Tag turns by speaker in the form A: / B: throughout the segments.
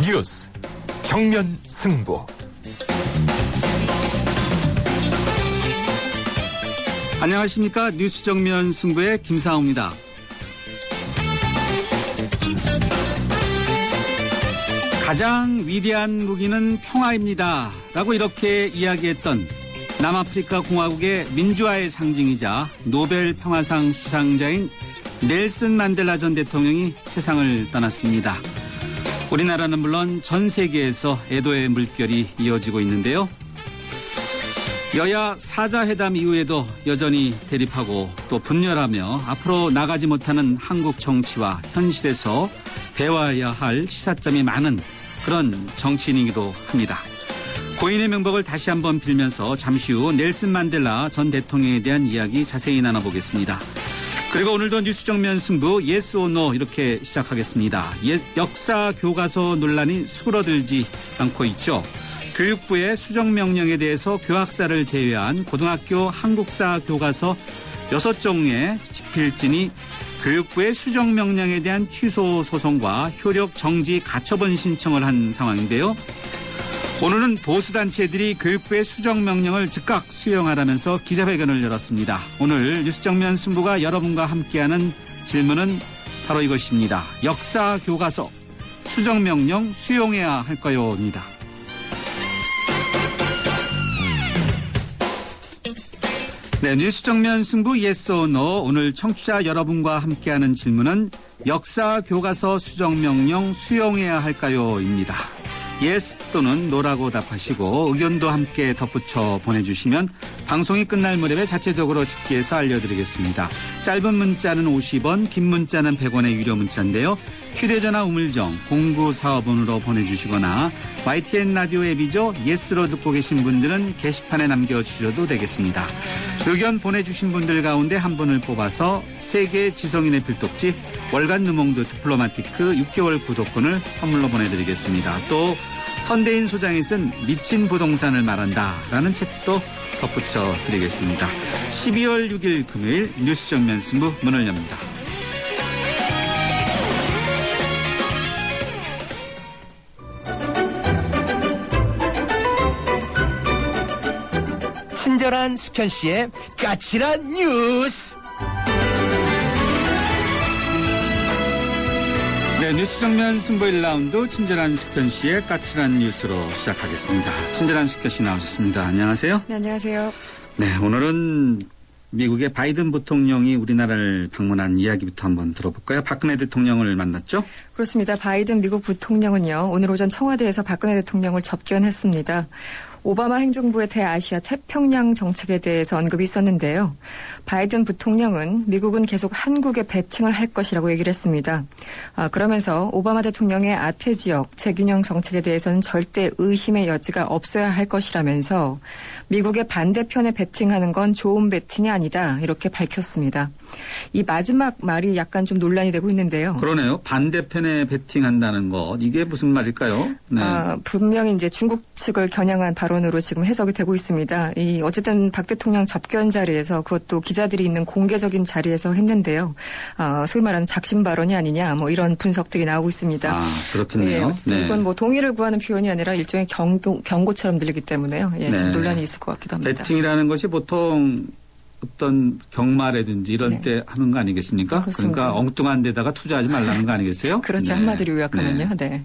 A: 뉴스 정면 승부.
B: 안녕하십니까. 뉴스 정면 승부의 김상우입니다. 가장 위대한 무기는 평화입니다. 라고 이렇게 이야기했던 남아프리카 공화국의 민주화의 상징이자 노벨 평화상 수상자인 넬슨 만델라 전 대통령이 세상을 떠났습니다. 우리나라는 물론 전 세계에서 애도의 물결이 이어지고 있는데요. 여야 사자회담 이후에도 여전히 대립하고 또 분열하며 앞으로 나가지 못하는 한국 정치와 현실에서 배워야 할 시사점이 많은 그런 정치인이기도 합니다. 고인의 명복을 다시 한번 빌면서 잠시 후 넬슨 만델라 전 대통령에 대한 이야기 자세히 나눠보겠습니다. 그리고 오늘도 뉴스 정면 승부 yes or no 이렇게 시작하겠습니다. 역사 교과서 논란이 수그러들지 않고 있죠. 교육부의 수정명령에 대해서 교학사를 제외한 고등학교 한국사 교과서 6종의 집필진이 교육부의 수정명령에 대한 취소 소송과 효력 정지 가처분 신청을 한 상황인데요. 오늘은 보수단체들이 교육부의 수정명령을 즉각 수용하라면서 기자회견을 열었습니다. 오늘 뉴스 정면 승부가 여러분과 함께하는 질문은 바로 이것입니다. 역사 교과서 수정명령 수용해야 할까요?입니다. 네, 뉴스 정면 승부 yes or no. 오늘 청취자 여러분과 함께하는 질문은 역사 교과서 수정명령 수용해야 할까요?입니다. yes 또는 no라고 답하시고 의견도 함께 덧붙여 보내주시면 방송이 끝날 무렵에 자체적으로 집계해서 알려드리겠습니다. 짧은 문자는 50원, 긴 문자는 100원의 유료 문자인데요. 휴대전화 우물정 0945번으로 보내주시거나 YTN 라디오 앱이죠. yes로 듣고 계신 분들은 게시판에 남겨주셔도 되겠습니다. 의견 보내주신 분들 가운데 한 분을 뽑아서 세계 지성인의 필독지 월간 르몽드 디플로마티크 6개월 구독권을 선물로 보내드리겠습니다. 또 선대인 소장이 쓴 미친 부동산을 말한다라는 책도 덧붙여 드리겠습니다. 12월 6일 금요일 뉴스 정면 승부 문을 엽니다.
C: 친절한 숙현 씨의 까칠한 뉴스.
B: 네, 뉴스 정면 승부 1라운드 친절한 숙현 씨의 까칠한 뉴스로 시작하겠습니다. 친절한 숙현 씨 나오셨습니다. 안녕하세요.
D: 네, 안녕하세요.
B: 네, 오늘은 미국의 바이든 부통령이 우리나라를 방문한 이야기부터 한번 들어볼까요? 박근혜 대통령을 만났죠?
D: 그렇습니다. 바이든 미국 부통령은요, 오늘 오전 청와대에서 박근혜 대통령을 접견했습니다. 오바마 행정부의 대아시아 태평양 정책에 대해서 언급이 있었는데요. 바이든 부통령은 미국은 계속 한국에 베팅을 할 것이라고 얘기를 했습니다. 그러면서 오바마 대통령의 아태 지역 재균형 정책에 대해서는 절대 의심의 여지가 없어야 할 것이라면서 미국의 반대편에 베팅하는 건 좋은 베팅이 아니다 이렇게 밝혔습니다. 이 마지막 말이 약간 좀 논란이 되고 있는데요.
B: 그러네요. 반대편에 베팅한다는 것. 이게 무슨 말일까요? 네.
D: 분명히 이제 중국 측을 겨냥한 발언으로 지금 해석이 되고 있습니다. 어쨌든 박 대통령 접견 자리에서 그것도 기자들이 있는 공개적인 자리에서 했는데요. 소위 말하는 작심 발언이 아니냐 뭐 이런 분석들이 나오고 있습니다.
B: 그렇겠네요.
D: 네, 이건 뭐 동의를 구하는 표현이 아니라 일종의 경고처럼 들리기 때문에요. 예, 좀 논란이 있을 것 같기도 합니다.
B: 베팅이라는 것이 보통 어떤 경마라든지 이런
D: 네.
B: 때 하는 거 아니겠습니까?
D: 그렇습니다.
B: 그러니까 엉뚱한 데다가 투자하지 말라는 거 아니겠어요?
D: 그렇죠.
B: 네.
D: 한마디로 요약하면요. 네.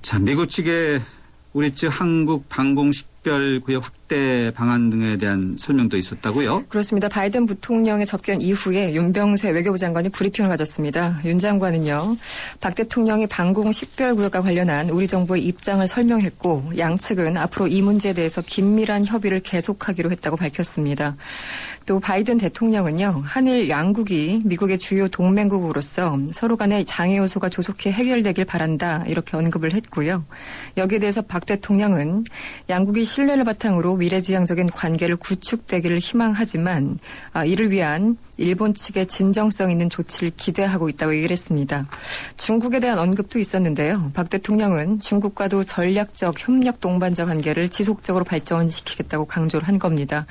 B: 자, 미국 측의 우리 측 한국 방공 식별구역 확대 방안 등에 대한 설명도 있었다고요?
D: 그렇습니다. 바이든 부통령의 접견 이후에 윤병세 외교부 장관이 브리핑을 가졌습니다. 윤 장관은요, 박 대통령이 방공 식별구역과 관련한 우리 정부의 입장을 설명했고 양측은 앞으로 이 문제에 대해서 긴밀한 협의를 계속하기로 했다고 밝혔습니다. 또 바이든 대통령은요, 한일 양국이 미국의 주요 동맹국으로서 서로 간의 장애 요소가 조속히 해결되길 바란다 이렇게 언급을 했고요. 여기에 대해서 박 대통령은 양국이 신뢰를 바탕으로 미래지향적인 관계를 구축되기를 희망하지만 이를 위한 일본 측의 진정성 있는 조치를 기대하고 있다고 얘기를 했습니다. 중국에 대한 언급도 있었는데요. 박 대통령은 중국과도 전략적 협력 동반자 관계를 지속적으로 발전시키겠다고 강조를 한 겁니다.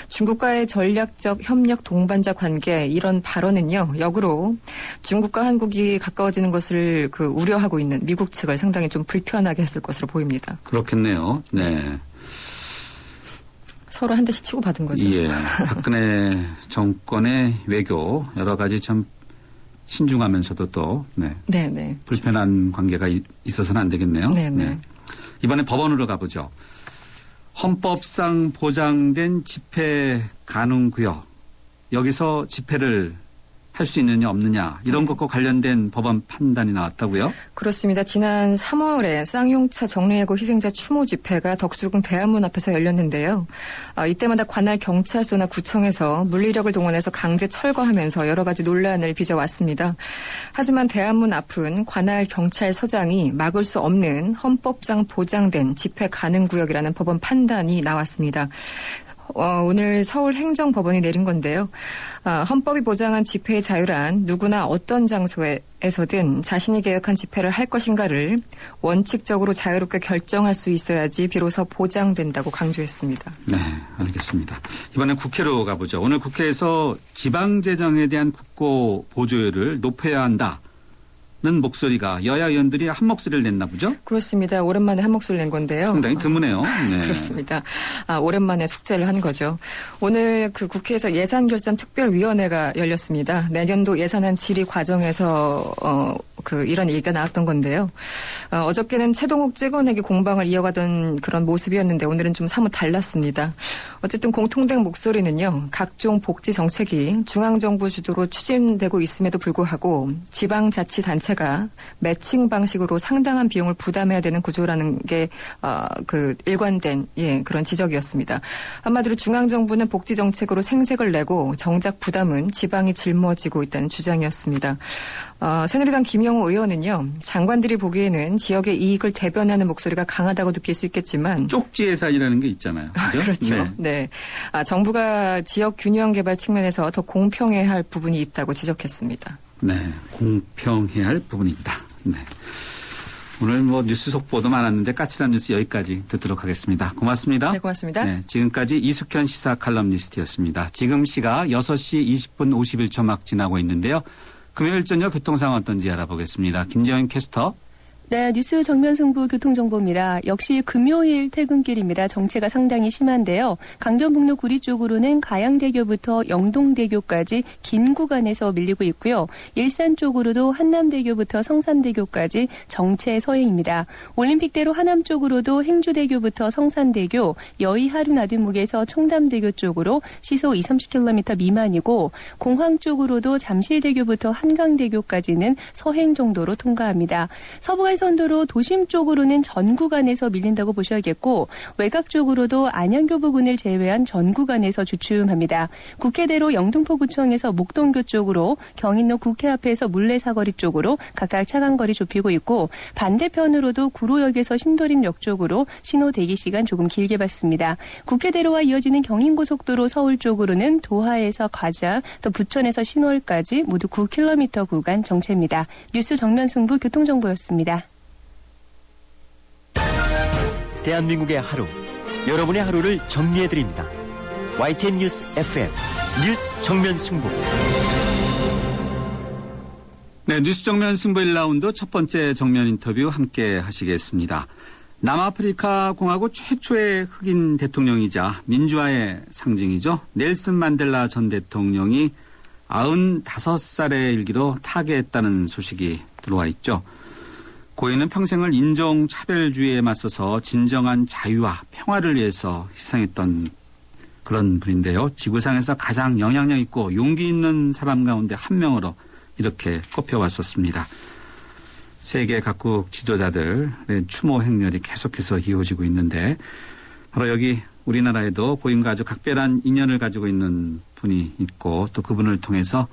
D: 중국과의 전략 전략적 협력 동반자 관계 이런 발언은요. 역으로 중국과 한국이 가까워지는 것을 우려하고 있는 미국 측을 상당히 좀 불편하게 했을 것으로 보입니다.
B: 그렇겠네요. 네.
D: 서로 한 대씩 치고받은 거죠.
B: 예. 박근혜 정권의 외교 여러 가지 참 신중하면서도 또
D: 네네.
B: 불편한 관계가 있어서는 안 되겠네요.
D: 네네.
B: 네. 이번에 법원으로 가보죠. 헌법상 보장된 집회 가능 구역 여기서 집회를 할 수 있느냐 없느냐 이런 것과 관련된 법원 판단이 나왔다고요?
D: 그렇습니다. 지난 3월에 쌍용차 정례예고 희생자 추모 집회가 덕수궁 대한문 앞에서 열렸는데요. 이때마다 관할 경찰서나 구청에서 물리력을 동원해서 강제 철거하면서 여러 가지 논란을 빚어왔습니다. 하지만 대한문 앞은 관할 경찰서장이 막을 수 없는 헌법상 보장된 집회 가능 구역이라는 법원 판단이 나왔습니다. 오늘 서울행정법원이 내린 건데요. 헌법이 보장한 집회의 자유란 누구나 어떤 장소에서든 자신이 계획한 집회를 할 것인가를 원칙적으로 자유롭게 결정할 수 있어야지 비로소 보장된다고 강조했습니다.
B: 네, 알겠습니다. 이번엔 국회로 가보죠. 오늘 국회에서 지방재정에 대한 국고 보조율을 높여야 한다. 는 목소리가 여야 의원들이 한 목소리를 냈나 보죠?
D: 그렇습니다. 오랜만에 한 목소리를 낸 건데요.
B: 상당히 드무네요. 네.
D: 그렇습니다. 오랜만에 숙제를 한 거죠. 오늘 국회에서 예산결산특별위원회가 열렸습니다. 내년도 예산안 질의 과정에서 이런 얘기가 나왔던 건데요. 어저께는 최동욱 찍어내기 공방을 이어가던 그런 모습이었는데 오늘은 좀 사뭇 달랐습니다. 어쨌든 공통된 목소리는요. 각종 복지 정책이 중앙정부 주도로 추진되고 있음에도 불구하고 지방자치단체가 매칭 방식으로 상당한 비용을 부담해야 되는 구조라는 게 일관된 그런 지적이었습니다. 한마디로 중앙정부는 복지 정책으로 생색을 내고 정작 부담은 지방이 짊어지고 있다는 주장이었습니다. 새누리당 김영우 의원은요. 장관들이 보기에는 지역의 이익을 대변하는 목소리가 강하다고 느낄 수 있겠지만
B: 쪽지 예산이라는 게 있잖아요. 그죠?
D: 그렇죠. 네. 정부가 지역 균형 개발 측면에서 더 공평해야 할 부분이 있다고 지적했습니다.
B: 네. 공평해야 할 부분입니다. 네. 오늘 뉴스 속보도 많았는데 까칠한 뉴스 여기까지 듣도록 하겠습니다. 고맙습니다.
D: 네, 고맙습니다.
B: 네, 지금까지 이숙현 시사 칼럼니스트였습니다. 지금 시각 6시 20분 51초 막 지나고 있는데요. 금요일 저녁 교통 상황 어떤지 알아보겠습니다. 김재현 캐스터.
E: 네, 뉴스 정면 승부 교통정보입니다. 역시 금요일 퇴근길입니다. 정체가 상당히 심한데요. 강변북로 구리 쪽으로는 가양대교부터 영동대교까지 긴 구간에서 밀리고 있고요. 일산 쪽으로도 한남대교부터 성산대교까지 정체 서행입니다. 올림픽대로 하남 쪽으로도 행주대교부터 성산대교, 여의하류나들목에서 청담대교 쪽으로 시속 20-30km 미만이고 공항 쪽으로도 잠실대교부터 한강대교까지는 서행 정도로 통과합니다. 서부간선도로 도심 쪽으로는 전 구간에서 밀린다고 보셔야겠고 외곽 쪽으로도 안양교 부근을 제외한 전 구간에서 주춤합니다. 국회대로 영등포구청에서 목동교 쪽으로 경인로 국회 앞에서 물레사거리 쪽으로 각각 차간거리 좁히고 있고 반대편으로도 구로역에서 신도림역 쪽으로 신호 대기 시간 조금 길게 받습니다. 국회대로와 이어지는 경인고속도로 서울 쪽으로는 도하에서 과자 또 부천에서 신월까지 모두 9km 구간 정체입니다. 뉴스 정면 승부 교통정보였습니다.
C: 대한민국의 하루, 여러분의 하루를 정리해드립니다. YTN 뉴스 FM 뉴스 정면 승부.
B: 네, 뉴스 정면 승부 1라운드 첫 번째 정면 인터뷰 함께 하시겠습니다. 남아프리카 공화국 최초의 흑인 대통령이자 민주화의 상징이죠. 넬슨 만델라 전 대통령이 95살의 일기로 타계했다는 소식이 들어와 있죠. 고인은 평생을 인종차별주의에 맞서서 진정한 자유와 평화를 위해서 희생했던 그런 분인데요. 지구상에서 가장 영향력 있고 용기 있는 사람 가운데 한 명으로 이렇게 꼽혀왔었습니다. 세계 각국 지도자들의 추모 행렬이 계속해서 이어지고 있는데 바로 여기 우리나라에도 고인과 아주 각별한 인연을 가지고 있는 분이 있고 또 그분을 통해서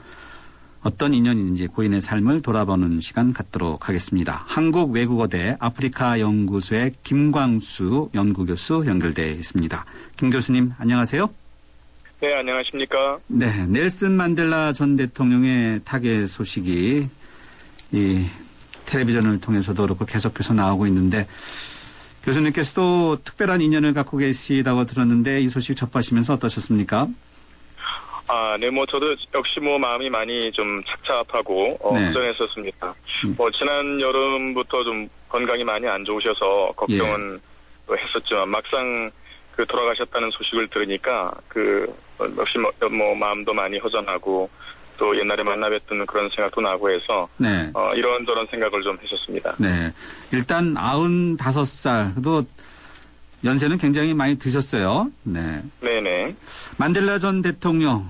B: 어떤 인연인지 고인의 삶을 돌아보는 시간 갖도록 하겠습니다. 한국외국어대 아프리카 연구소의 김광수 연구교수 연결돼 있습니다. 김 교수님 안녕하세요.
F: 네, 안녕하십니까.
B: 네, 넬슨 만델라 전 대통령의 타계 소식이 이 텔레비전을 통해서도 그렇고 계속해서 나오고 있는데 교수님께서도 특별한 인연을 갖고 계시다고 들었는데 이 소식 접하시면서 어떠셨습니까?
F: 네, 저도 역시 마음이 많이 좀 착잡하고,
B: 네.
F: 허전했었습니다. 지난 여름부터 좀 건강이 많이 안 좋으셔서 걱정은 했었지만, 막상 돌아가셨다는 소식을 들으니까, 역시 마음도 많이 허전하고, 또 옛날에 만나 뵀던 그런 생각도 나고 해서,
B: 네.
F: 이런저런 생각을 좀 했었습니다.
B: 네. 일단 95살, 또 연세는 굉장히 많이 드셨어요. 네.
F: 네네.
B: 만델라 전 대통령,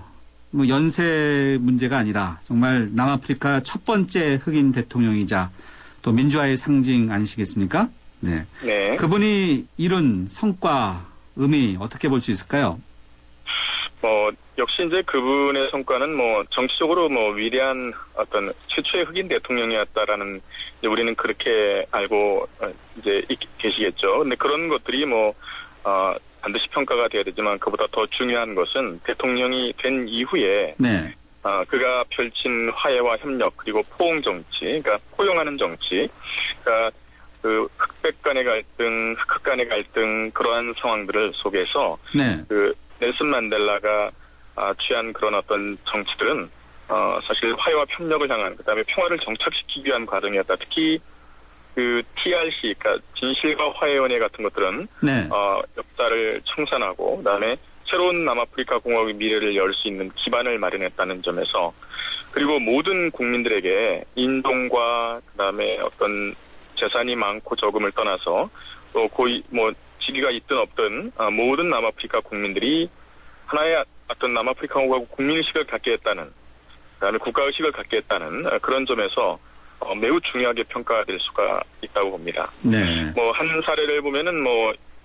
B: 연세 문제가 아니라 정말 남아프리카 첫 번째 흑인 대통령이자 또 민주화의 상징 아니시겠습니까? 네.
F: 네.
B: 그분이 이룬 성과, 의미 어떻게 볼 수 있을까요?
F: 역시 이제 그분의 성과는 정치적으로 위대한 어떤 최초의 흑인 대통령이었다라는 이제 우리는 그렇게 알고 이제 계시겠죠. 근데 그런 것들이 반드시 평가가 돼야 되지만 그보다 더 중요한 것은 대통령이 된 이후에
B: 네.
F: 그가 펼친 화해와 협력 그리고 포용 정치, 그러니까 포용하는 정치, 그러니까 흑백 간의 갈등, 흑흑 간의 갈등 그러한 상황들을 속에서
B: 네.
F: 넬슨 만델라가 취한 그런 어떤 정치들은 사실 화해와 협력을 향한 그다음에 평화를 정착시키기 위한 과정이었다. 특히 TRC, 그러니까 진실과 화해위원회 같은 것들은
B: 네.
F: 역사를 청산하고 그다음에 새로운 남아프리카 공화국의 미래를 열 수 있는 기반을 마련했다는 점에서 그리고 모든 국민들에게 인종과 그다음에 어떤 재산이 많고 적음을 떠나서 또 직위가 있든 없든 모든 남아프리카 국민들이 하나의 어떤 남아프리카 공화국 국민의식을 갖게 했다는 그다음에 국가의식을 갖게 했다는 그런 점에서 매우 중요하게 평가될 수가 있다고 봅니다.
B: 네.
F: 한 사례를 보면은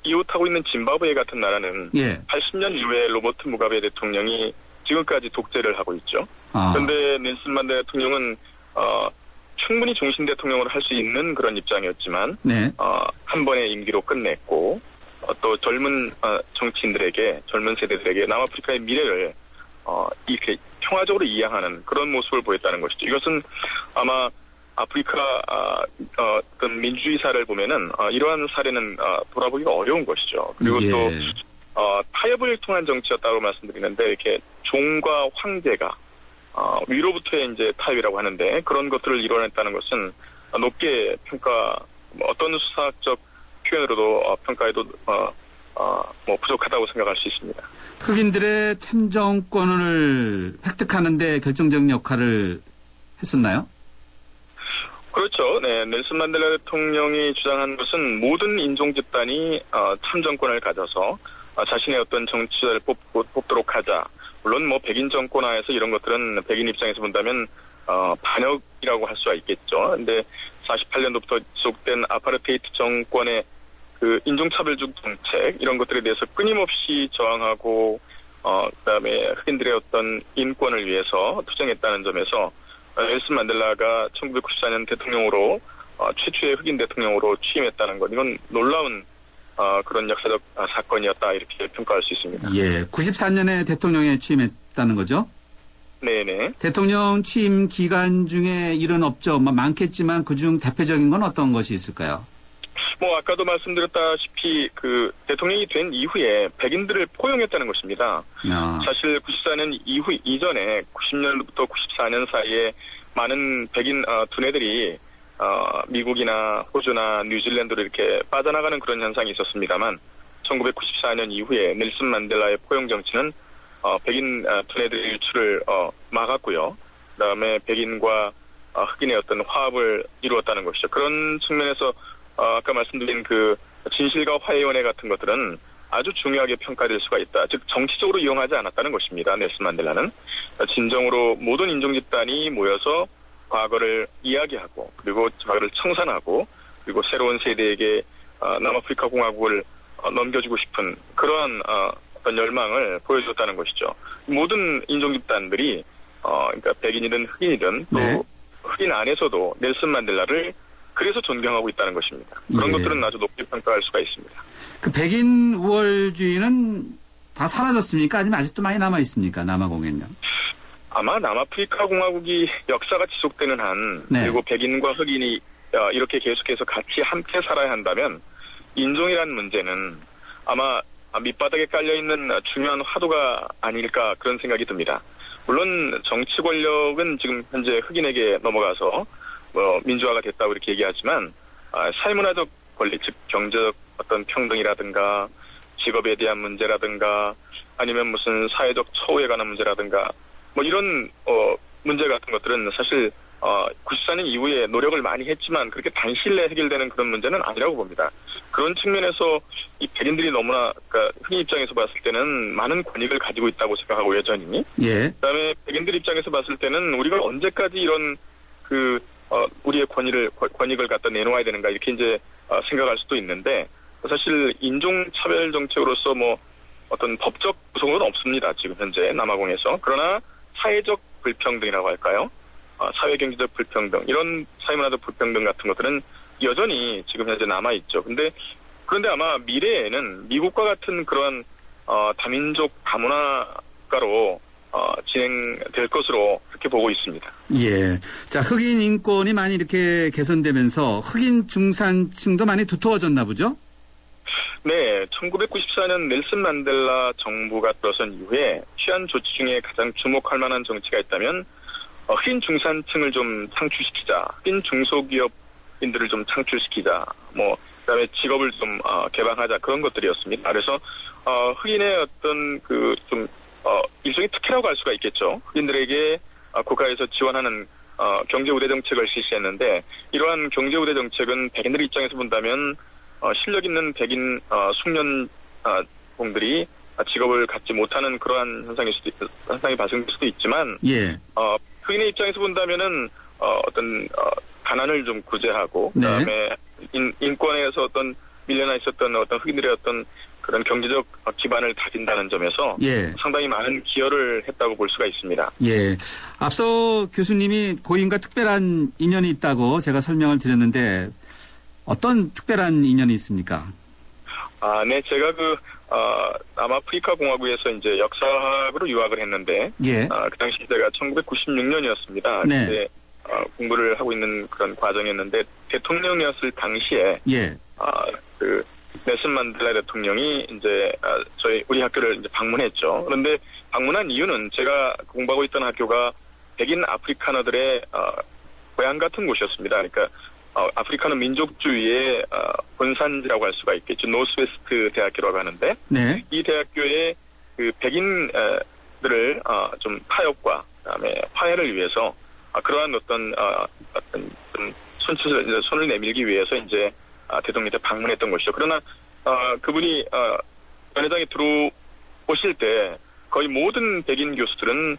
F: 이웃하고 있는 짐바브웨 같은 나라는
B: 예.
F: 80년 이후에 로버트 무가베 대통령이 지금까지 독재를 하고 있죠. 그런데 넬슨 만델라 대통령은 충분히 종신 대통령으로 할 수 있는 그런 입장이었지만
B: 네.
F: 한 번의 임기로 끝냈고 또 젊은 정치인들에게 젊은 세대들에게 남아프리카의 미래를 이렇게 평화적으로 이해하는 그런 모습을 보였다는 것이죠. 이것은 아마 아프리카 어떤 민주주의사를 보면은 이러한 사례는 돌아보기가 어려운 것이죠. 그리고
B: 예.
F: 또 타협을 통한 정치였다고 말씀드리는데 이렇게 종과 황제가 위로부터의 이제 타협이라고 하는데 그런 것들을 이뤄냈다는 것은 높게 어떤 수사학적 표현으로도 평가해도 부족하다고 생각할 수 있습니다.
B: 흑인들의 참정권을 획득하는 데 결정적인 역할을 했었나요?
F: 그렇죠. 네, 넬슨 만델라 대통령이 주장한 것은 모든 인종 집단이 참정권을 가져서 자신의 어떤 정치자를 뽑도록 하자. 물론 백인 정권 하에서 이런 것들은 백인 입장에서 본다면 반역이라고 할 수가 있겠죠. 근데 48년도부터 지속된 아파르테이트 정권의 인종차별적 정책 이런 것들에 대해서 끊임없이 저항하고 그다음에 흑인들의 어떤 인권을 위해서 투쟁했다는 점에서 넬슨 만델라가 1994년 대통령으로 최초의 흑인 대통령으로 취임했다는 것 이건 놀라운 그런 역사적 사건이었다 이렇게 평가할 수 있습니다.
B: 예, 94년에 대통령에 취임했다는 거죠?
F: 네네.
B: 대통령 취임 기간 중에 일은 없죠. 많겠지만 그중 대표적인 건 어떤 것이 있을까요?
F: 아까도 말씀드렸다시피 대통령이 된 이후에 백인들을 포용했다는 것입니다. 사실 94년 이전에 90년부터 94년 사이에 많은 백인 두뇌들이 미국이나 호주나 뉴질랜드로 이렇게 빠져나가는 그런 현상이 있었습니다만 1994년 이후에 넬슨 만델라의 포용 정치는 백인 두뇌들의 유출을 막았고요. 그다음에 백인과 흑인의 어떤 화합을 이루었다는 것이죠. 그런 측면에서 아까 말씀드린 진실과 화해위원회 같은 것들은 아주 중요하게 평가될 수가 있다. 즉 정치적으로 이용하지 않았다는 것입니다. 넬슨 만델라는 진정으로 모든 인종 집단이 모여서 과거를 이야기하고 그리고 과거를 청산하고 그리고 새로운 세대에게 남아프리카 공화국을 넘겨주고 싶은 그러한 어떤 열망을 보여줬다는 것이죠. 모든 인종 집단들이 그러니까 백인이든 흑인이든 또
B: 네.
F: 흑인 안에서도 넬슨 만델라를 그래서 존경하고 있다는 것입니다. 그런
B: 예.
F: 것들은 아주 높게 평가할 수가 있습니다.
B: 백인 우월주의는 다 사라졌습니까? 아니면 아직도 많이 남아 있습니까? 남아공에는요.
F: 아마 남아프리카 공화국이 역사가 지속되는 한
B: 네.
F: 그리고 백인과 흑인이 이렇게 계속해서 같이 함께 살아야 한다면 인종이라는 문제는 아마 밑바닥에 깔려있는 중요한 화두가 아닐까 그런 생각이 듭니다. 물론 정치 권력은 지금 현재 흑인에게 넘어가서 민주화가 됐다고 이렇게 얘기하지만 사회문화적 권리, 즉 경제적 어떤 평등이라든가 직업에 대한 문제라든가 아니면 무슨 사회적 처우에 관한 문제라든가 뭐 이런 문제 같은 것들은 사실 94년 이후에 노력을 많이 했지만 그렇게 단시일 내에 해결되는 그런 문제는 아니라고 봅니다. 그런 측면에서 이 백인들이 너무나 그러니까 흑인 입장에서 봤을 때는 많은 권익을 가지고 있다고 생각하고 여전히.
B: 예.
F: 그다음에 백인들 입장에서 봤을 때는 우리가 언제까지 이런 우리의 권익을 갖다 내놓아야 되는가 이렇게 이제 생각할 수도 있는데 사실 인종차별 정책으로서 뭐 어떤 법적 구성은 없습니다. 지금 현재 남아공에서. 그러나 사회적 불평등이라고 할까요? 사회 경제적 불평등 이런 사회문화적 불평등 같은 것들은 여전히 지금 현재 남아있죠. 그런데 아마 미래에는 미국과 같은 그런 다민족 다문화가로 진행될 것으로 그렇게 보고 있습니다.
B: 예. 자, 흑인 인권이 많이 이렇게 개선되면서 흑인 중산층도 많이 두터워졌나 보죠?
F: 네, 1994년 넬슨 만델라 정부가 들어선 이후에 취한 조치 중에 가장 주목할 만한 정치가 있다면 흑인 중산층을 좀 창출시키자, 흑인 중소기업인들을 좀 창출시키자, 그다음에 직업을 좀 개방하자 그런 것들이었습니다. 그래서 흑인의 어떤 일종의 특혜라고 할 수가 있겠죠. 흑인들에게 국가에서 지원하는 경제 우대 정책을 실시했는데 이러한 경제 우대 정책은 백인들 입장에서 본다면 실력 있는 백인 숙련공들이 직업을 갖지 못하는 그러한 현상이 발생될 수도 있지만,
B: 예.
F: 흑인의 입장에서 본다면은 어떤 가난을 좀 구제하고, 그다음에 인권에서 어떤 밀려나 있었던 어떤 흑인들의 어떤 그런 경제적 기반을 다진다는 점에서
B: 예.
F: 상당히 많은 기여를 했다고 볼 수가 있습니다.
B: 예. 앞서 교수님이 고인과 특별한 인연이 있다고 제가 설명을 드렸는데 어떤 특별한 인연이 있습니까?
F: 네, 제가 남아프리카 공화국에서 이제 역사학으로 유학을 했는데,
B: 예.
F: 그 당시 제가 1996년이었습니다.
B: 네.
F: 그때 공부를 하고 있는 그런 과정이었는데 대통령이었을 당시에,
B: 예.
F: 넬슨 만델라 대통령이 이제 우리 학교를 이제 방문했죠. 그런데 방문한 이유는 제가 공부하고 있던 학교가 백인 아프리카너들의 고향 같은 곳이었습니다. 그러니까 아프리카는 민족주의의 본산지라고 할 수가 있겠죠. 노스웨스트 대학교라고 하는데,
B: 네.
F: 이 대학교의 그 백인들을 좀 타협과 그다음에 화해를 위해서 그러한 어떤 좀 손을 내밀기 위해서 이제 대통령한테 방문했던 것이죠. 그러나 그분이 연회장에 들어오실 때 거의 모든 백인 교수들은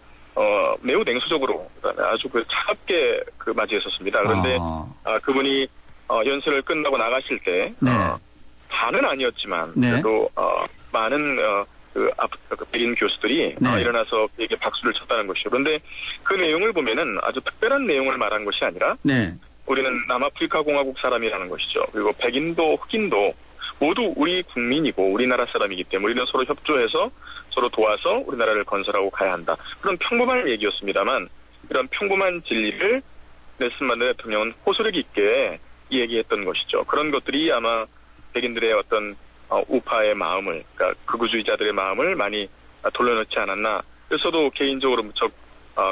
F: 매우 냉소적으로 아주 차갑게 맞이했었습니다. 그런데 그분이 연설을 끝나고 나가실 때
B: 네.
F: 다는 아니었지만
B: 네.
F: 그래도 많은 백인 교수들이
B: 네.
F: 일어나서 그에게 박수를 쳤다는 것이죠. 그런데 그 내용을 보면은 아주 특별한 내용을 말한 것이 아니라
B: 네.
F: 우리는 남아프리카 공화국 사람이라는 것이죠. 그리고 백인도 흑인도 모두 우리 국민이고 우리나라 사람이기 때문에 우리는 서로 협조해서 서로 도와서 우리나라를 건설하고 가야 한다. 그런 평범한 얘기였습니다만 이런 평범한 진리를 넬슨 만델라 대통령은 호소력 있게 얘기했던 것이죠. 그런 것들이 아마 백인들의 어떤 우파의 마음을, 그러니까 극우주의자들의 마음을 많이 돌려놓지 않았나. 그래서도 개인적으로 무척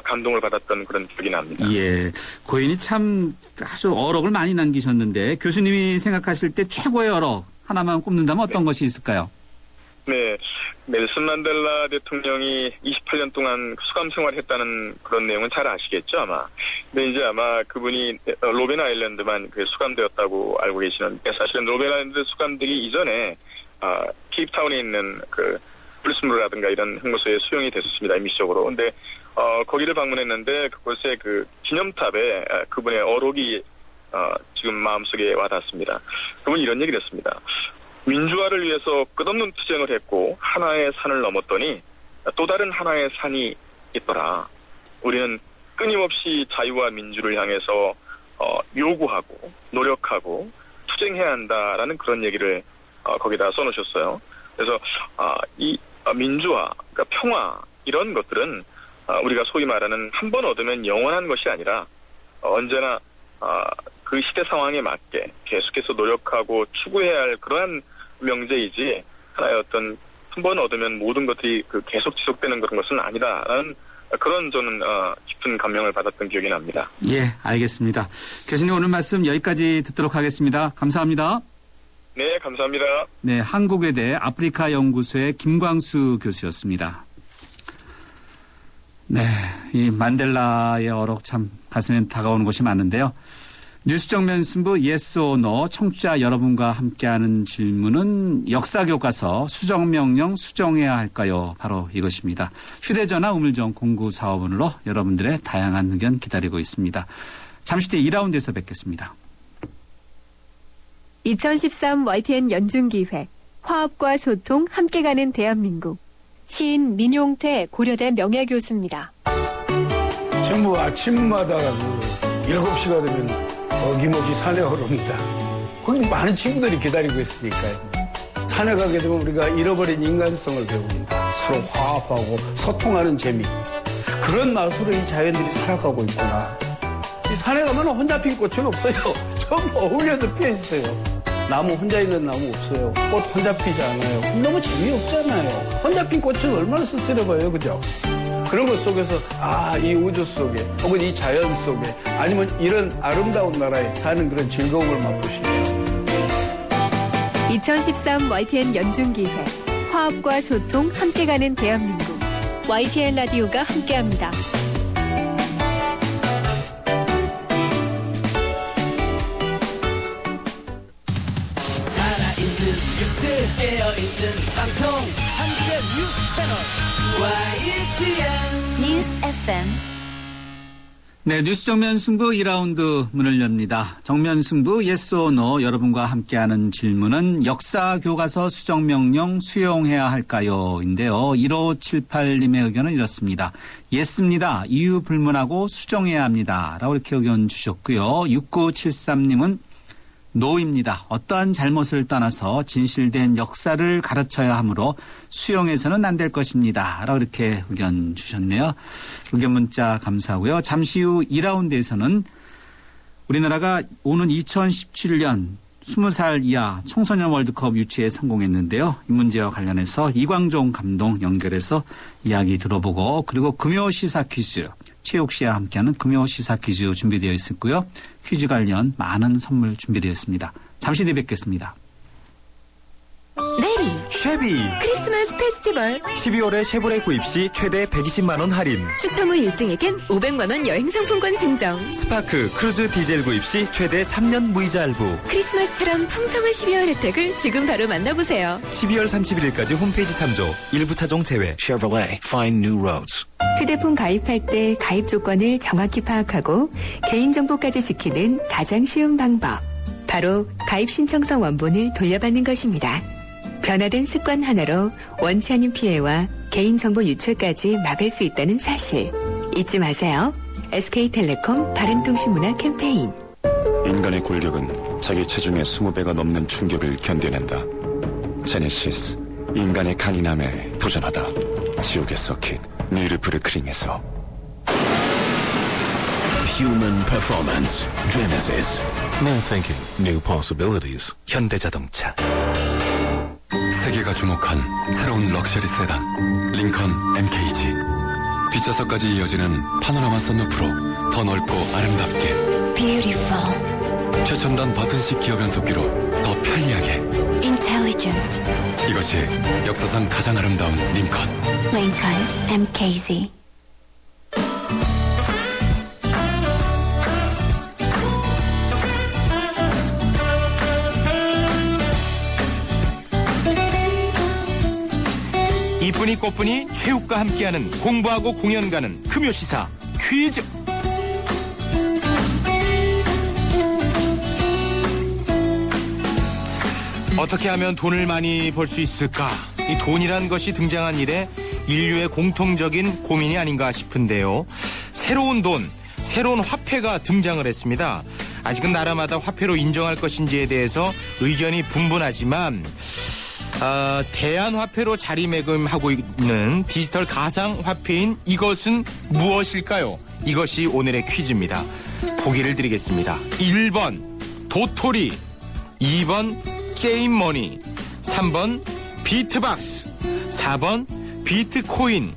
F: 감동을 받았던 그런 기억이 납니다.
B: 예. 고인이 참 아주 어록을 많이 남기셨는데 교수님이 생각하실 때 최고의 어록 하나만 꼽는다면 어떤 것이 있을까요?
F: 네. 넬슨 만델라 대통령이 28년 동안 수감 생활했다는 그런 내용은 잘 아시겠죠, 아마. 근데 이제 아마 그분이 로벤 아일랜드만 수감되었다고 알고 계시는데 사실은 로벤 아일랜드 수감되기 이전에 케이프타운에 있는 플리스무르라든가 이런 형무소에 수용이 됐었습니다, 임시적으로. 근데 거기를 방문했는데 그곳에 기념탑에 그분의 어록이 지금 마음속에 와닿습니다. 그분이 이런 얘기를 했습니다. 민주화를 위해서 끝없는 투쟁을 했고 하나의 산을 넘었더니 또 다른 하나의 산이 있더라. 우리는 끊임없이 자유와 민주를 향해서 요구하고 노력하고 투쟁해야 한다라는 그런 얘기를 거기다 써놓으셨어요. 그래서 이 민주화, 그러니까 평화 이런 것들은 우리가 소위 말하는 한 번 얻으면 영원한 것이 아니라 언제나 그 시대 상황에 맞게 계속해서 노력하고 추구해야 할 그러한 명제이지 하나의 어떤 한 번 얻으면 모든 것들이 계속 지속되는 그런 것은 아니다라는 그런 저는 깊은 감명을 받았던 기억이 납니다.
B: 예, 알겠습니다. 교수님 오늘 말씀 여기까지 듣도록 하겠습니다. 감사합니다.
F: 네, 감사합니다.
B: 네, 한국외대 아프리카 연구소의 김광수 교수였습니다. 네, 이 만델라의 어록 참 가슴에 다가오는 곳이 많은데요. 뉴스 정면 승부 yes or no 청취자 여러분과 함께하는 질문은 역사교과서 수정명령 수정해야 할까요? 바로 이것입니다. 휴대전화 우물정 0945번으로 여러분들의 다양한 의견 기다리고 있습니다. 잠시 뒤 2라운드에서 뵙겠습니다.
G: 2013 YTN 연중기획 화합과 소통 함께 가는 대한민국 시인 민용태 고려대 명예교수입니다.
H: 전부 아침마다 7시가 되면 어김없이 산에 오릅니다. 거기 많은 친구들이 기다리고 있으니까요. 산에 가게 되면 우리가 잃어버린 인간성을 배웁니다. 서로 화합하고 소통하는 재미. 그런 맛으로 이 자연들이 살아가고 있구나. 이 산에 가면 혼자 핀 꽃은 없어요. 전부 어울려서 피어 있어요. 나무 혼자 있는 나무 없어요. 꽃 혼자 피지 않아요. 너무 재미없잖아요. 혼자 핀 꽃은 얼마나 쓸쓸해봐요. 그죠? 그런 것 속에서 이 우주 속에 혹은 이 자연 속에 아니면 이런 아름다운 나라에 사는 그런 즐거움을 맛보시네요.
G: 2013 YTN 연중기획 화합과 소통 함께 가는 대한민국 YTN 라디오가 함께합니다.
I: 살아있는 뉴스 깨어있는 방송 한국의 뉴스 채널 YTN 뉴스 FM.
B: 네, 뉴스 정면 승부 2라운드 문을 엽니다. 정면 승부 yes or no 여러분과 함께하는 질문은 역사 교과서 수정명령 수용해야 할까요? 인데요. 1578님의 의견은 이렇습니다. yes입니다. 이유 불문하고 수정해야 합니다. 라고 이렇게 의견 주셨고요. 6973님은 no입니다. 어떠한 잘못을 떠나서 진실된 역사를 가르쳐야 하므로 수용해서는 안 될 것입니다. 라고 이렇게 의견 주셨네요. 의견 문자 감사하고요. 잠시 후 2라운드에서는 우리나라가 오는 2017년 20살 이하 청소년 월드컵 유치에 성공했는데요. 이 문제와 관련해서 이광종 감독 연결해서 이야기 들어보고 그리고 금요 시사 퀴즈 최욱 씨와 함께하는 금요 시사 퀴즈 준비되어 있었고요. 퀴즈 관련 많은 선물 준비되어 있습니다. 잠시 뒤에 뵙겠습니다.
G: 내리
C: 쉐비
G: 크리스마스 페스티벌
C: 12월에 쉐보레 구입 시 최대 120만 원 할인.
G: 추첨 후 1등에겐 500만 원 여행 상품권 증정.
C: 스파크 크루즈 디젤 구입 시 최대 3년 무이자 할부.
G: 크리스마스처럼 풍성한 12월 혜택을 지금 바로 만나보세요.
C: 12월 31일까지 홈페이지 참조. 일부 차종 제외.
I: Chevrolet Find New Roads.
J: 휴대폰 가입할 때 가입 조건을 정확히 파악하고 개인정보까지 지키는 가장 쉬운 방법. 바로 가입 신청서 원본을 돌려받는 것입니다. 변화된 습관 하나로 원치 않은 피해와 개인정보 유출까지 막을 수 있다는 사실 잊지 마세요. SK텔레콤 바른통신문화 캠페인.
K: 인간의 골격은 자기 체중의 20배가 넘는 충격을 견뎌낸다. 제네시스, 인간의 강인함에 도전하다. 지옥의 서킷, 니르브르크링에서.
I: Human Performance Genesis.
K: New thinking, new possibilities. 현대자동차. 세계가 주목한 새로운 럭셔리 세단 링컨 MKG. 뒷좌석까지 이어지는 파노라마 썬루프로 더 넓고 아름답게.
J: Beautiful.
K: 최첨단 버튼식 기어 변속기로 더 편리하게.
J: Intelligent.
K: 이것이 역사상 가장 아름다운 링컨.
J: Lincoln MKZ.
A: 이쁜이 꽃분이 최욱과 함께하는 공부하고 공연 가는 금요시사 퀴즈. 어떻게 하면 돈을 많이 벌 수 있을까? 이 돈이란 것이 등장한 이래 인류의 공통적인 고민이 아닌가 싶은데요. 새로운 돈, 새로운 화폐가 등장을 했습니다. 아직은 나라마다 화폐로 인정할 것인지에 대해서 의견이 분분하지만 대안화폐로 자리매김하고 있는 디지털 가상화폐인 이것은 무엇일까요? 이것이 오늘의 퀴즈입니다. 보기를 드리겠습니다. 1번 도토리, 2번 게임머니, 3번 비트박스, 4번 비트코인,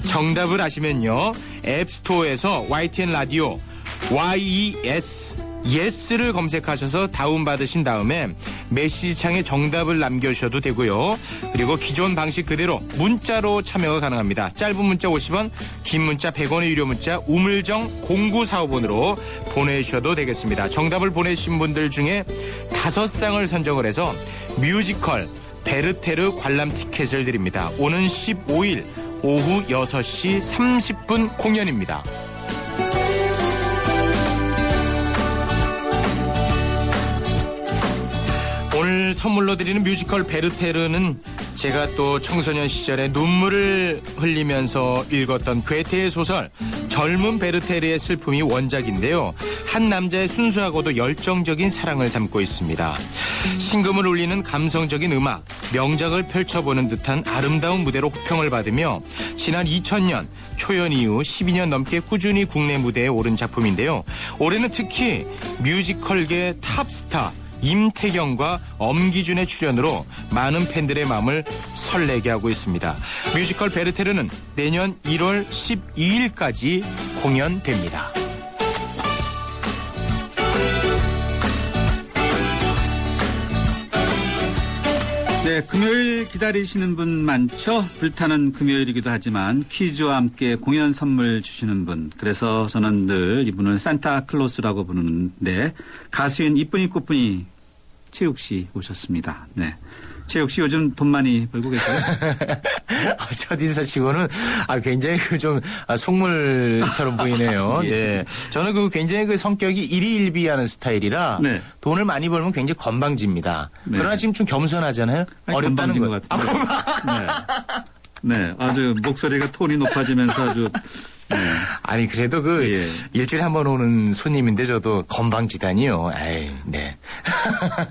A: 정답을 아시면요. 앱스토어에서 YTN 라디오 YES를 검색하셔서 다운받으신 다음에 메시지 창에 정답을 남겨주셔도 되고요. 그리고 기존 방식 그대로 문자로 참여가 가능합니다. 짧은 문자 50원, 긴 문자 100원의 유료 문자 우물정 0945번으로 보내주셔도 되겠습니다. 정답을 보내신 분들 중에 5쌍을 선정을 해서 뮤지컬 베르테르 관람 티켓을 드립니다. 오는 15일 오후 6시 30분 공연입니다. 오늘 선물로 드리는 뮤지컬 베르테르는 제가 또 청소년 시절에 눈물을 흘리면서 읽었던 괴테의 소설 젊은 베르테르의 슬픔이 원작인데요. 한 남자의 순수하고도 열정적인 사랑을 담고 있습니다. 심금을 울리는 감성적인 음악, 명작을 펼쳐보는 듯한 아름다운 무대로 호평을 받으며 지난 2000년 초연 이후 12년 넘게 꾸준히 국내 무대에 오른 작품인데요. 올해는 특히 뮤지컬계 탑스타 임태경과 엄기준의 출연으로 많은 팬들의 마음을 설레게 하고 있습니다. 뮤지컬 베르테르는 내년 1월 12일까지 공연됩니다.
B: 네, 금요일 기다리시는 분 많죠? 불타는 금요일이기도 하지만 퀴즈와 함께 공연 선물 주시는 분. 그래서 저는 늘 이분을 산타클로스라고 부르는데 가수인 이쁜이 꽃분이 최욱 씨 오셨습니다. 네. 최욱 씨 요즘 돈 많이 벌고 계세요?
A: 첫 인사치고는 굉장히 좀 속물처럼 보이네요.
B: 예.
A: 네. 저는 굉장히 성격이 일희일비하는 스타일이라
B: 네.
A: 돈을 많이 벌면 굉장히 건방집니다.
B: 네.
A: 그러나 지금 좀 겸손하잖아요. 어렵다는
B: 건방진
A: 것
B: 같은데. 네, 아주 목소리가 톤이 높아지면서 아주 네.
A: 아니 그래도 일주일에 한 번 오는 손님인데 저도 건방지다니요. 에이, 네.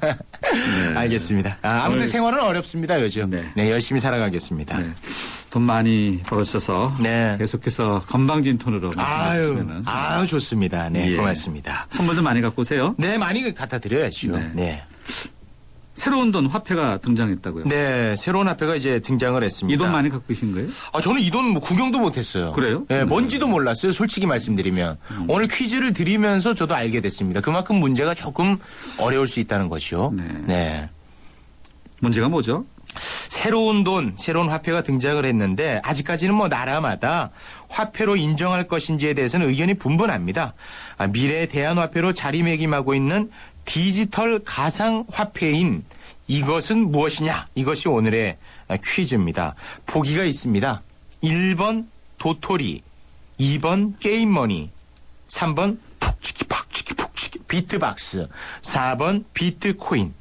B: 네.
A: 알겠습니다. 아무튼 생활은 어렵습니다 요즘. 네, 열심히 살아가겠습니다.
B: 네. 돈 많이 벌으셔서
A: 네.
B: 계속해서 건방진 톤으로 말씀하시면
A: 아유 좋습니다. 네,
B: 예.
A: 고맙습니다.
B: 선물 좀 많이 갖고 오세요.
A: 네, 많이 갖다 드려야죠.
B: 네.
A: 네.
B: 새로운 돈 화폐가 등장했다고요?
A: 네, 새로운 화폐가 이제 등장을 했습니다.
B: 이 돈 많이 갖고 계신 거예요?
A: 저는 이 돈 구경도 못했어요.
B: 그래요?
A: 네, 뭔지도 몰랐어요. 솔직히 말씀드리면. 오늘 퀴즈를 드리면서 저도 알게 됐습니다. 그만큼 문제가 조금 어려울 수 있다는 것이요. 네.
B: 문제가 뭐죠?
A: 새로운 돈, 새로운 화폐가 등장을 했는데 아직까지는 나라마다 화폐로 인정할 것인지에 대해서는 의견이 분분합니다. 미래 대한화폐로 자리매김하고 있는 디지털 가상화폐인 이것은 무엇이냐? 이것이 오늘의 퀴즈입니다. 보기가 있습니다. 1번 도토리, 2번 게임머니, 3번 푹치기 비트박스, 4번 비트코인.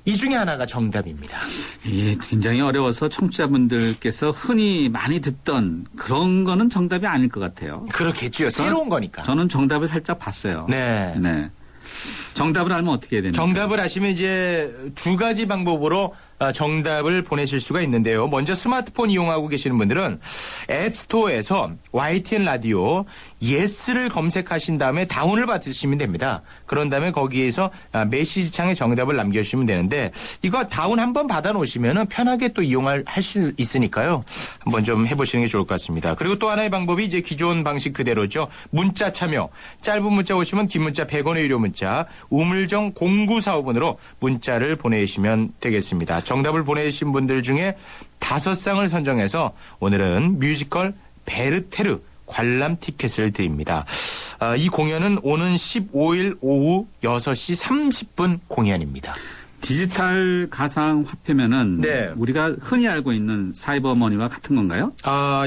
A: 이 중에 하나가 정답입니다.
B: 예, 굉장히 어려워서 청취자분들께서 흔히 많이 듣던 그런 거는 정답이 아닐 것 같아요.
A: 그렇겠죠. 새로운 거니까.
B: 저는 정답을 살짝 봤어요.
A: 네.
B: 정답을 알면 어떻게 해야 됩니까?
A: 정답을 아시면 이제 두 가지 방법으로 정답을 보내실 수가 있는데요. 먼저 스마트폰 이용하고 계시는 분들은 앱스토어에서 YTN 라디오 예스를 검색하신 다음에 다운을 받으시면 됩니다. 그런 다음에 거기에서 메시지 창에 정답을 남겨주시면 되는데 이거 다운 한번 받아놓으시면 편하게 또 이용할 수 있으니까요. 한번 좀 해보시는 게 좋을 것 같습니다. 그리고 또 하나의 방법이 이제 기존 방식 그대로죠. 문자 참여. 짧은 문자 오시면 긴 문자 100원의 유료 문자 우물정 0945번으로 문자를 보내주시면 되겠습니다. 정답을 보내주신 분들 중에 5쌍을 선정해서 오늘은 뮤지컬 베르테르 관람 티켓을 드립니다. 이 공연은 오는 15일 오후 6시 30분 공연입니다.
B: 디지털 가상 화폐면은 우리가 흔히 알고 있는 사이버머니와 같은 건가요?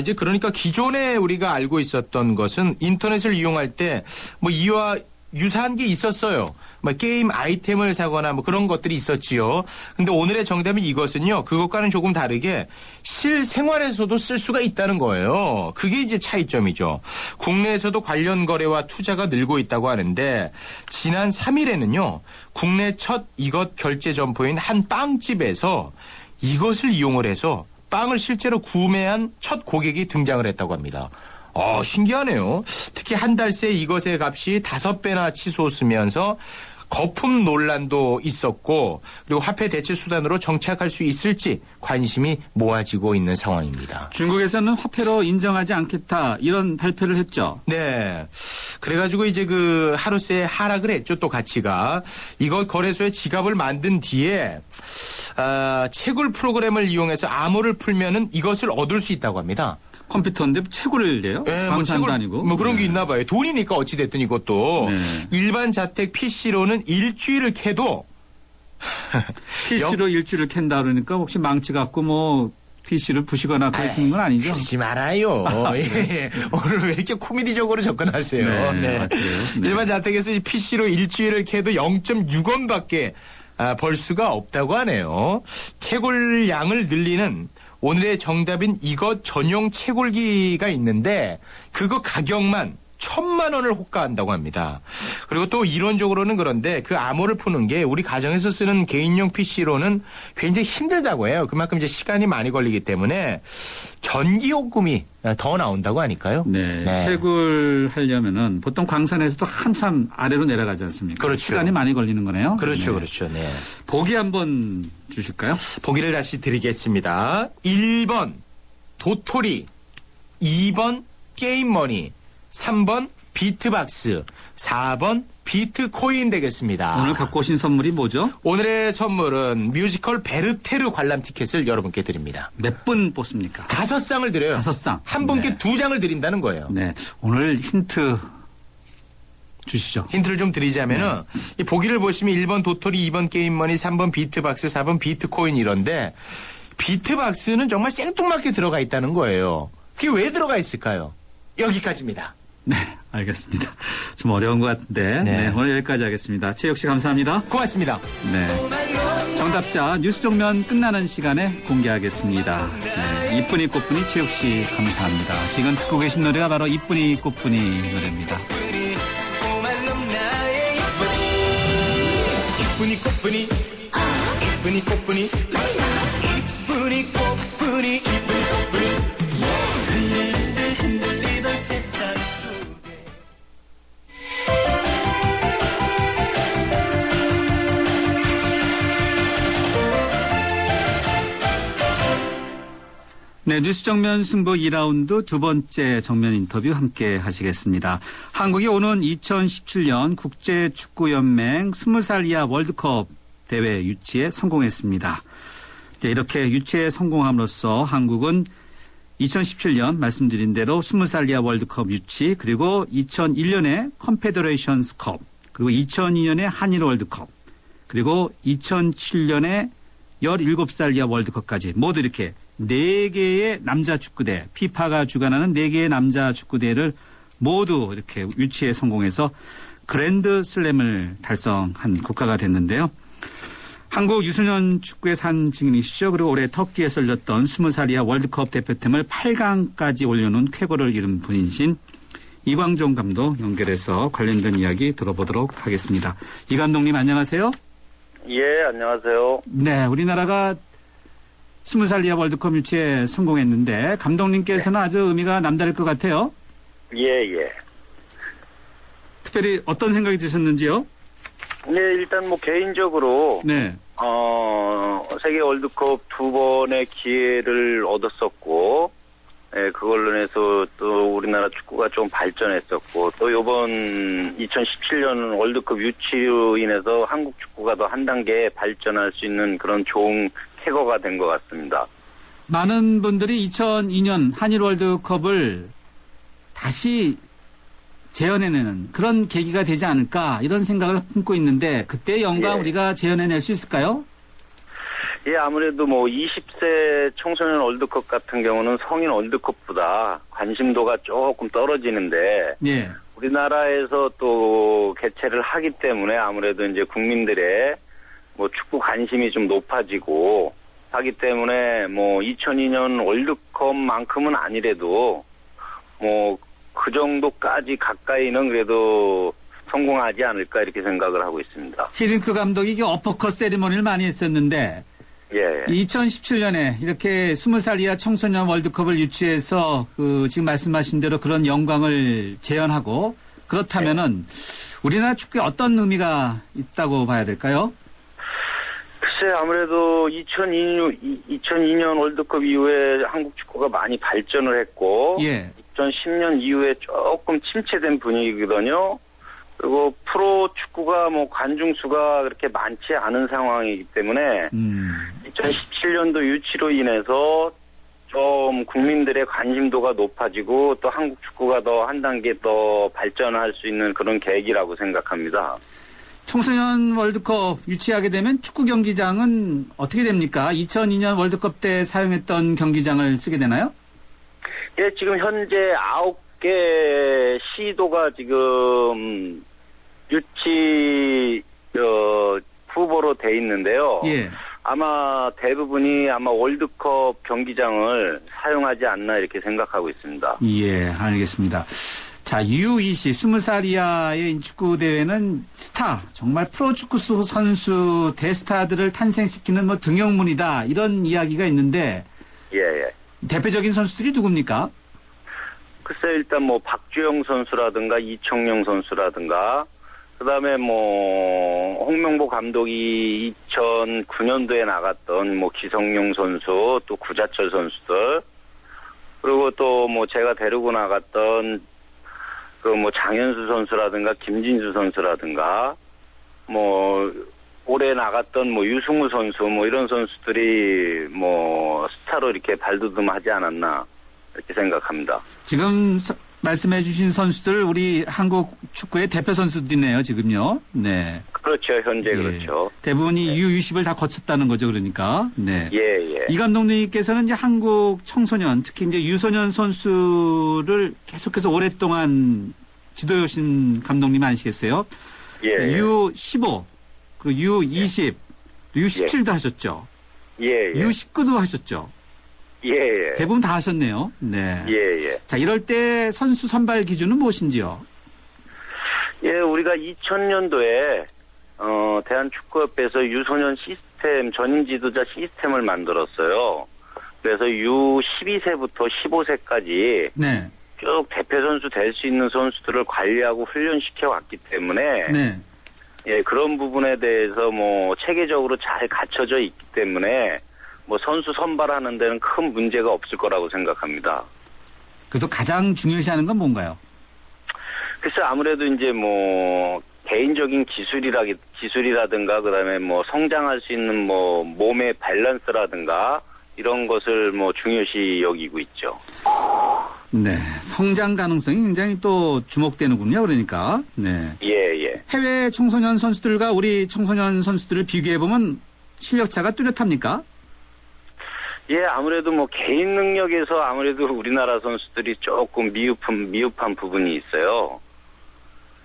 A: 이제 그러니까 기존에 우리가 알고 있었던 것은 인터넷을 이용할 때 이와 유사한 게 있었어요. 게임 아이템을 사거나 그런 것들이 있었지요. 근데 오늘의 정답은 이것은요. 그것과는 조금 다르게 실생활에서도 쓸 수가 있다는 거예요. 그게 이제 차이점이죠. 국내에서도 관련 거래와 투자가 늘고 있다고 하는데 지난 3일에는요. 국내 첫 이것 결제 점포인 한 빵집에서 이것을 이용을 해서 빵을 실제로 구매한 첫 고객이 등장을 했다고 합니다. 신기하네요. 특히 한 달 새 이것의 값이 5배나 치솟으면서 거품 논란도 있었고 그리고 화폐 대체 수단으로 정착할 수 있을지 관심이 모아지고 있는 상황입니다.
B: 중국에서는 화폐로 인정하지 않겠다 이런 발표를 했죠.
A: 네. 그래가지고 이제 그 하루세 하락을 했죠. 또 가치가. 이거 거래소에 지갑을 만든 뒤에 채굴 프로그램을 이용해서 암호를 풀면은 이것을 얻을 수 있다고 합니다.
B: 컴퓨터인데 채굴을 내요?
A: 네,
B: 광산도 아니고.
A: 뭐 그런 게 있나 봐요. 돈이니까 어찌됐든 이것도.
B: 네.
A: 일반 자택 PC로는 일주일을 캐도
B: PC로 일주일을 캔다 그러니까 혹시 망치 갖고 뭐 PC를 부시거나 그러는 건 아니죠?
A: 그러지 말아요. 예. 오늘 왜 이렇게 코미디적으로 접근하세요?
B: 네, 맞아요. 네.
A: 일반 자택에서 이 PC로 일주일을 캐도 0.6원밖에 벌 수가 없다고 하네요. 채굴 양을 늘리는 오늘의 정답인 이것 전용 채굴기가 있는데 그거 가격만 1,000만 원을 호가한다고 합니다. 그리고 또 이론적으로는 그런데 그 암호를 푸는 게 우리 가정에서 쓰는 개인용 PC로는 굉장히 힘들다고 해요. 그만큼 이제 시간이 많이 걸리기 때문에 전기요금이 더 나온다고 하니까요.
B: 네. 채굴하려면은 보통 광산에서도 한참 아래로 내려가지 않습니까?
A: 그렇죠.
B: 시간이 많이 걸리는 거네요.
A: 그렇죠.
B: 네.
A: 그렇죠. 네.
B: 보기 한번 주실까요?
A: 보기를 다시 드리겠습니다. 1번 도토리, 2번 게임머니, 3번 비트박스, 4번 비트코인 되겠습니다.
B: 오늘 갖고 오신 선물이 뭐죠?
A: 오늘의 선물은 뮤지컬 베르테르 관람 티켓을 여러분께 드립니다.
B: 몇 분 뽑습니까?
A: 5쌍을 드려요.
B: 5쌍.
A: 한 분께
B: 네.
A: 2장을 드린다는 거예요.
B: 네. 오늘 힌트 주시죠.
A: 힌트를 좀 드리자면은 이 보기를 보시면 1번 도토리, 2번 게임머니, 3번 비트박스, 4번 비트코인 이런데 비트박스는 정말 생뚱맞게 들어가 있다는 거예요. 그게 왜 들어가 있을까요? 여기까지입니다.
B: 네, 알겠습니다. 좀 어려운 것 같은데
A: 네.
B: 네, 오늘 여기까지 하겠습니다. 최욱 씨 감사합니다.
A: 고맙습니다.
B: 네, 정답자 뉴스 정면 끝나는 시간에 공개하겠습니다. 네, 이쁜이 꽃분이 최욱 씨 감사합니다. 지금 듣고 계신 노래가 바로 이쁜이 꽃분이 노래입니다.
A: 이쁜이 꽃분이 이쁜이 꽃분이 이쁜이 꽃분이 이쁜이 꽃분이 흔들리던 세상 속에
B: 네, 뉴스 정면 승부 2라운드 두 번째 정면 인터뷰 함께 하시겠습니다. 한국이 오는 2017년 국제축구연맹 20살 이하 월드컵 대회 유치에 성공했습니다. 이렇게 유치에 성공함으로써 한국은 2017년 말씀드린 대로 20살 이하 월드컵 유치 그리고 2001년에 컨페더레이션스컵 그리고 2002년에 한일 월드컵 그리고 2007년에 17살 이하 월드컵까지 모두 이렇게 4개의 남자 축구대, 피파가 주관하는 4개의 남자 축구대를 모두 이렇게 유치에 성공해서 그랜드 슬램을 달성한 국가가 됐는데요. 한국 유소년 축구의 산 증인이시죠. 그리고 올해 터키에서 열렸던 20살 이하 월드컵 대표팀을 8강까지 올려놓은 쾌거를 이룬 분이신 이광종 감독 연결해서 관련된 이야기 들어보도록 하겠습니다. 이 감독님 안녕하세요.
L: 예, 안녕하세요.
B: 네, 우리나라가 20살 이하 월드컵 유치에 성공했는데 감독님께서는 아주 의미가 남다를 것 같아요.
L: 예, 예.
B: 특별히 어떤 생각이 드셨는지요?
L: 네, 일단 뭐 개인적으로
B: 네.
L: 세계 월드컵 2번의 기회를 얻었었고, 예, 그걸로 인해서 또 우리나라 축구가 좀 발전했었고, 또 요번 2017년 월드컵 유치로 인해서 한국 축구가 더 한 단계 발전할 수 있는 그런 좋은 쾌거가 된 것 같습니다.
B: 많은 분들이 2002년 한일 월드컵을 다시 재현해내는 그런 계기가 되지 않을까 이런 생각을 품고 있는데 그때 영광
L: 예.
B: 우리가 재현해낼 수 있을까요?
L: 예, 아무래도 뭐 20세 청소년 월드컵 같은 경우는 성인 월드컵보다 관심도가 조금 떨어지는데
B: 예.
L: 우리나라에서 또 개최를 하기 때문에 아무래도 이제 국민들의 뭐 축구 관심이 좀 높아지고 하기 때문에 뭐 2002년 월드컵만큼은 아니래도 뭐 그 정도까지 가까이는 그래도 성공하지 않을까 이렇게 생각을 하고 있습니다.
B: 히딩크 감독이 이게 어퍼컷 세리머니를 많이 했었는데
L: 예.
B: 2017년에 이렇게 20살 이하 청소년 월드컵을 유치해서 지금 말씀하신 대로 그런 영광을 재현하고 그렇다면은 우리나라 축구에 어떤 의미가 있다고 봐야 될까요?
L: 글쎄, 아무래도 2002년 월드컵 이후에 한국 축구가 많이 발전을 했고,
B: 예.
L: 2010년 이후에 조금 침체된 분위기거든요. 그리고 프로 축구가 뭐 관중 수가 그렇게 많지 않은 상황이기 때문에 2017년도 유치로 인해서 좀 국민들의 관심도가 높아지고 또 한국 축구가 더 한 단계 더 발전할 수 있는 그런 계기라고 생각합니다.
B: 청소년 월드컵 유치하게 되면 축구 경기장은 어떻게 됩니까? 2002년 월드컵 때 사용했던 경기장을 쓰게 되나요?
L: 예, 지금 현재 9개 시도가 지금 유치 후보로 돼 있는데요.
B: 예.
L: 아마 대부분이 아마 월드컵 경기장을 사용하지 않나 이렇게 생각하고 있습니다.
B: 예, 알겠습니다. 자, U20 20살 이하의 축구 대회는 스타, 정말 프로축구 선수 대스타들을 탄생시키는 뭐 등용문이다 이런 이야기가 있는데
L: 예.
B: 대표적인 선수들이 누굽니까?
L: 글쎄 일단 뭐 박주영 선수라든가 이청용 선수라든가 그다음에 뭐 홍명보 감독이 2009년도에 나갔던 뭐 기성용 선수 또 구자철 선수들 그리고 또 뭐 제가 데리고 나갔던 그 뭐 장현수 선수라든가 김진수 선수라든가 뭐 올해 나갔던 뭐 유승우 선수 뭐 이런 선수들이 뭐 스타로 이렇게 발돋움하지 않았나 이렇게 생각합니다.
B: 지금 말씀해 주신 선수들 우리 한국 축구의 대표 선수들이네요, 지금요. 네.
L: 그렇죠. 현재
B: 예.
L: 그렇죠.
B: 대부분이 U20을 다 거쳤다는 거죠, 그러니까. 네.
L: 예.
B: 이 감독님께서는 이제 한국 청소년, 특히 이제 유소년 선수를 계속해서 오랫동안 지도해 오신 감독님 아니시겠어요?
L: 예.
B: U15, 그리고 U20, U17도 하셨죠?
L: 예.
B: U19도 하셨죠?
L: 예.
B: 대부분 다 하셨네요. 네.
L: 예.
B: 자, 이럴 때 선수 선발 기준은 무엇인지요?
L: 예, 우리가 2000년도에 대한축구협회에서 유소년 시스템, 전임 지도자 시스템을 만들었어요. 그래서 U12세부터 15세까지
B: 네.
L: 쭉 대표 선수 될 수 있는 선수들을 관리하고 훈련시켜 왔기 때문에
B: 네.
L: 예, 그런 부분에 대해서 뭐 체계적으로 잘 갖춰져 있기 때문에 뭐 선수 선발하는 데는 큰 문제가 없을 거라고 생각합니다.
B: 그래도 가장 중요시하는 건 뭔가요?
L: 글쎄 아무래도 이제 뭐 개인적인 기술이라든가 그다음에 뭐 성장할 수 있는 뭐 몸의 밸런스라든가 이런 것을 뭐 중요시 여기고 있죠.
B: 네, 성장 가능성이 굉장히 또 주목되는군요. 그러니까 네.
L: 예.
B: 해외 청소년 선수들과 우리 청소년 선수들을 비교해 보면 실력 차가 뚜렷합니까?
L: 예, 아무래도 뭐 개인 능력에서 아무래도 우리나라 선수들이 조금 미흡한 부분이 있어요.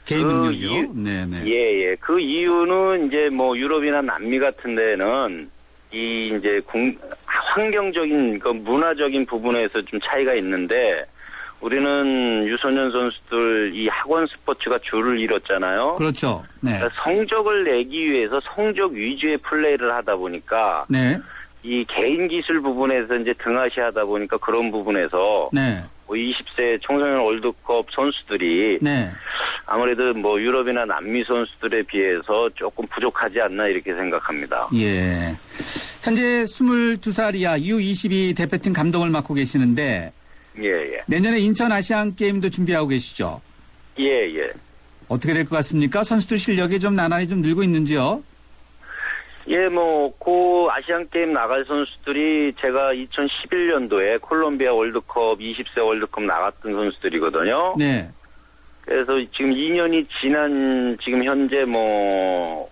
B: 개인 능력이요? 네네.
L: 예. 그 이유는 이제 뭐 유럽이나 남미 같은 데는 이 이제 환경적인 그 문화적인 부분에서 좀 차이가 있는데 우리는 유소년 선수들 이 학원 스포츠가 줄을 이뤘잖아요.
B: 그렇죠. 네.
L: 그러니까 성적을 내기 위해서 성적 위주의 플레이를 하다 보니까
B: 네.
L: 이 개인 기술 부분에서 이제 등하시하다 보니까 그런 부분에서
B: 네.
L: 뭐 20세 청소년 월드컵 선수들이
B: 네.
L: 아무래도 뭐 유럽이나 남미 선수들에 비해서 조금 부족하지 않나 이렇게 생각합니다.
B: 예. 현재 22살 이하 U22 대표팀 감독을 맡고 계시는데
L: 예.
B: 내년에 인천 아시안 게임도 준비하고 계시죠?
L: 예.
B: 어떻게 될 것 같습니까? 선수들 실력이 좀 나날이 좀 늘고 있는지요?
L: 예, 뭐, 아시안 게임 나갈 선수들이 제가 2011년도에 콜롬비아 월드컵 20세 월드컵 나갔던 선수들이거든요.
B: 네.
L: 그래서 지금 2년이 지난 지금 현재 뭐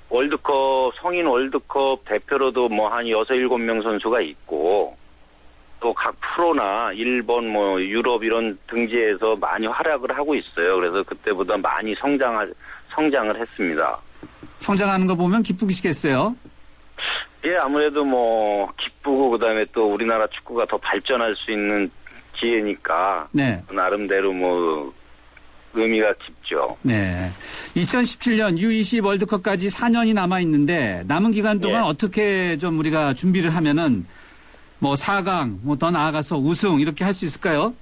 L: 성인 월드컵 대표로도 뭐 한 6, 7명 선수가 있고 또 각 프로나 일본 뭐 유럽 이런 등지에서 많이 활약을 하고 있어요. 그래서 그때보다 많이 성장을 했습니다.
B: 성장하는 거 보면 기쁘시겠어요?
L: 예, 아무래도 뭐 기쁘고 그다음에 또 우리나라 축구가 더 발전할 수 있는 기회니까
B: 네.
L: 나름대로 뭐 의미가 깊죠.
B: 네. 2017년 U20 월드컵까지 4년이 남아 있는데 남은 기간 동안 어떻게 좀 우리가 준비를 하면은 뭐 4강, 뭐 더 나아가서 우승 이렇게 할 수 있을까요?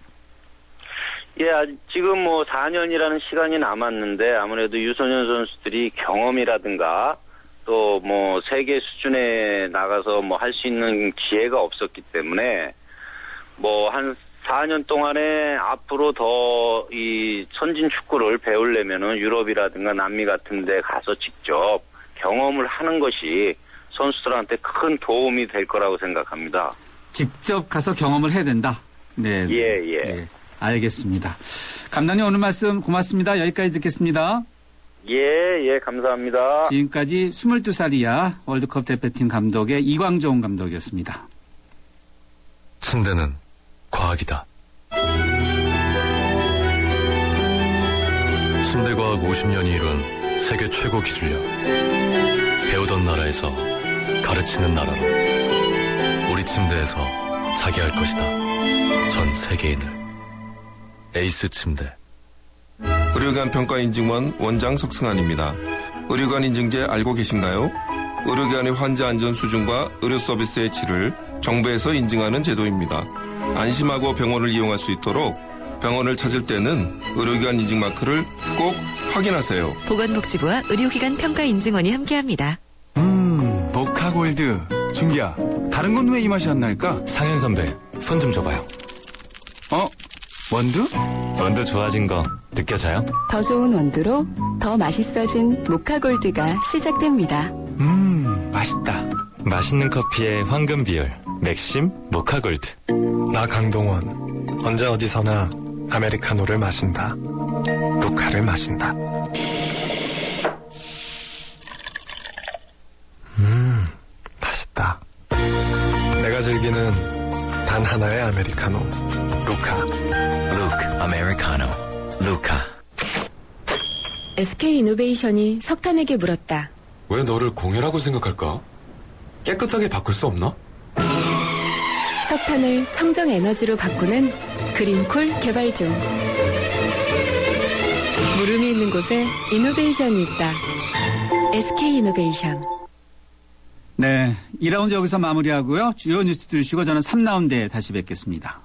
L: 예, 지금 뭐 4년이라는 시간이 남았는데 아무래도 유소년 선수들이 경험이라든가 또 뭐 세계 수준에 나가서 뭐 할 수 있는 기회가 없었기 때문에 뭐 한 4년 동안에 앞으로 더 이 선진 축구를 배우려면은 유럽이라든가 남미 같은 데 가서 직접 경험을 하는 것이 선수들한테 큰 도움이 될 거라고 생각합니다.
B: 직접 가서 경험을 해야 된다. 네.
L: 예.
B: 알겠습니다. 감독님 오늘 말씀 고맙습니다. 여기까지 듣겠습니다.
L: 예, 감사합니다.
B: 지금까지 22살 이하 월드컵 대표팀 감독의 이광종 감독이었습니다.
K: 침대는 과학이다. 침대과학 50년이 이룬 세계 최고 기술력. 배우던 나라에서 가르치는 나라로. 우리 침대에서 자기 할 것이다. 전 세계인을. 에이스 침대.
M: 의료기관 평가 인증원 원장 석승환입니다. 의료기관 인증제 알고 계신가요? 의료기관의 환자 안전 수준과 의료 서비스의 질을 정부에서 인증하는 제도입니다. 안심하고 병원을 이용할 수 있도록 병원을 찾을 때는 의료기관 인증 마크를 꼭 확인하세요.
J: 보건복지부와 의료기관 평가 인증원이 함께합니다.
N: 모카골드. 준기야, 다른 건 왜 이 맛이 안 날까?
C: 상현 선배, 손 좀 줘봐요.
N: 원두?
C: 원두 좋아진 거 느껴져요?
J: 더 좋은 원두로 더 맛있어진 모카골드가 시작됩니다.
N: 맛있다.
C: 맛있는 커피의 황금 비율. 맥심 모카골드.
O: 나 강동원. 언제 어디서나 아메리카노를 마신다. 모카를 마신다. 맛있다. 내가 즐기는 단 하나의 아메리카노. 루카.
K: 루크 아메리카노. 루카.
J: SK이노베이션이 석탄에게 물었다.
K: 왜 너를 공유라고 생각할까? 깨끗하게 바꿀 수 없나?
J: 석탄을 청정 에너지로 바꾸는 그린콜 개발 중. 물음이 있는 곳에 이노베이션이 있다. SK이노베이션.
B: 네, 2라운드 여기서 마무리하고요. 주요 뉴스 들으시고 저는 3라운드에 다시 뵙겠습니다.